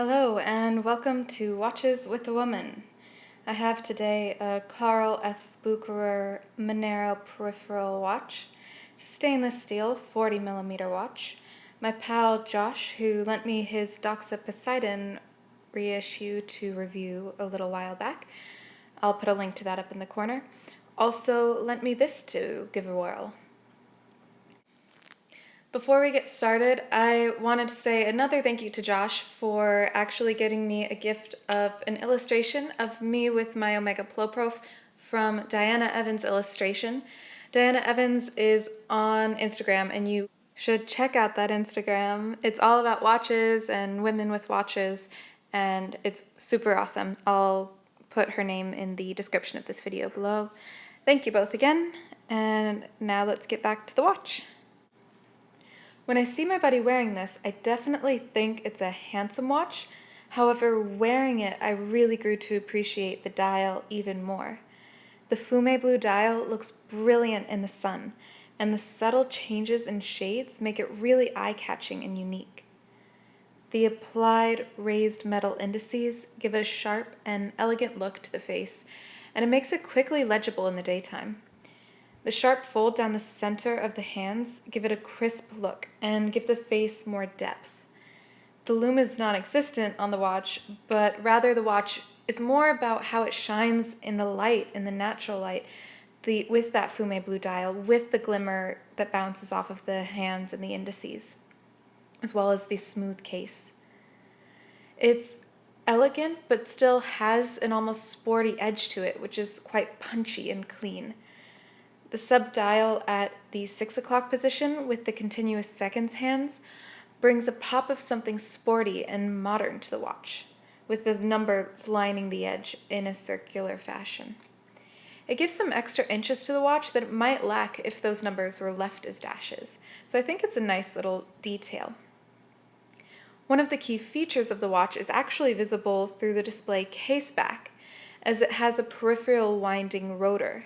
Hello and welcome to Watches with a Woman. I have today a Carl F. Bucherer Manero Peripheral watch. It's a stainless steel 40mm watch. My pal Josh, who lent me his Doxa Poseidon reissue to review a little while back, I'll put a link to that up in the corner, also lent me this to give a whirl. Before we get started, I wanted to say another thank you to Josh for actually getting me a gift of an illustration of me with my Omega Ploprof from Diana Evans Illustration. Diana Evans is on Instagram and you should check out that Instagram. It's all about watches and women with watches and it's super awesome. I'll put her name in the description of this video below. Thank you both again, and now let's get back to the watch. When I see my buddy wearing this, I definitely think it's a handsome watch. However, wearing it, I really grew to appreciate the dial even more. The fume blue dial looks brilliant in the sun, and the subtle changes in shades make it really eye-catching and unique. The applied raised metal indices give a sharp and elegant look to the face, and it makes it quickly legible in the daytime. The sharp fold down the center of the hands give it a crisp look and give the face more depth. The lume is non-existent on the watch, but rather the watch is more about how it shines in the light, in the natural light, with that fume blue dial, with the glimmer that bounces off of the hands and the indices, as well as the smooth case. It's elegant, but still has an almost sporty edge to it, which is quite punchy and clean. The sub-dial at the 6 o'clock position with the continuous seconds hands brings a pop of something sporty and modern to the watch, with the number lining the edge in a circular fashion. It gives some extra inches to the watch that it might lack if those numbers were left as dashes, so I think it's a nice little detail. One of the key features of the watch is actually visible through the display case back, as it has a peripheral winding rotor.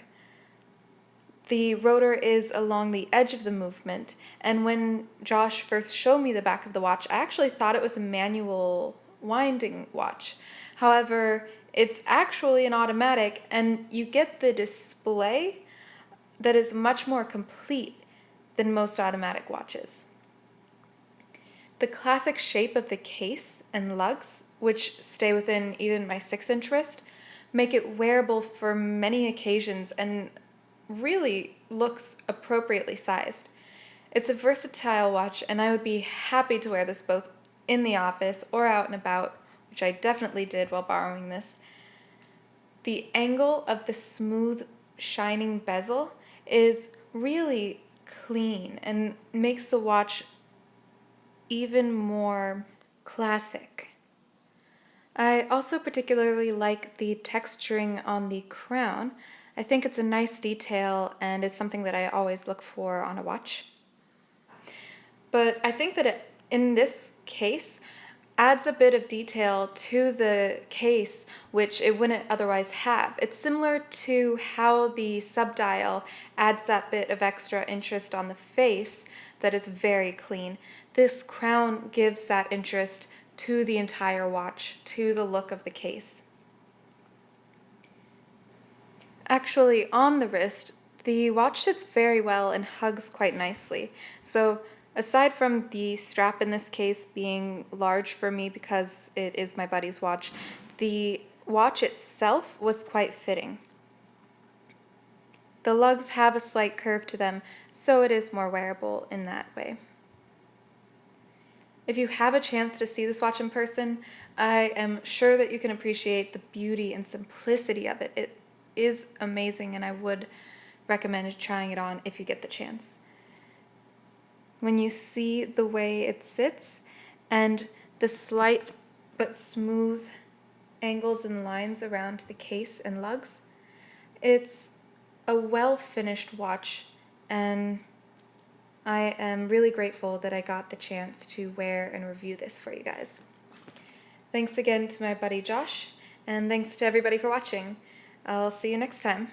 The rotor is along the edge of the movement, and when Josh first showed me the back of the watch, I actually thought it was a manual winding watch. However, it's actually an automatic, and you get the display that is much more complete than most automatic watches. The classic shape of the case and lugs, which stay within even my 6-inch wrist, make it wearable for many occasions and really looks appropriately sized. It's a versatile watch, and I would be happy to wear this both in the office or out and about, which I definitely did while borrowing this. The angle of the smooth, shining bezel is really clean and makes the watch even more classic. I also particularly like the texturing on the crown. I think it's a nice detail and it's something that I always look for on a watch. But I think that it, in this case, adds a bit of detail to the case which it wouldn't otherwise have. It's similar to how the subdial adds that bit of extra interest on the face that is very clean. This crown gives that interest to the entire watch, to the look of the case. Actually, on the wrist, the watch sits very well and hugs quite nicely. So aside from the strap in this case being large for me because it is my buddy's watch, the watch itself was quite fitting. The lugs have a slight curve to them, so it is more wearable in that way. If you have a chance to see this watch in person, I am sure that you can appreciate the beauty and simplicity of it. It is amazing, and I would recommend trying it on if you get the chance. When you see the way it sits and the slight but smooth angles and lines around the case and lugs, it's a well-finished watch, and I am really grateful that I got the chance to wear and review this for you guys. Thanks again to my buddy Josh, and thanks to everybody for watching. I'll see you next time.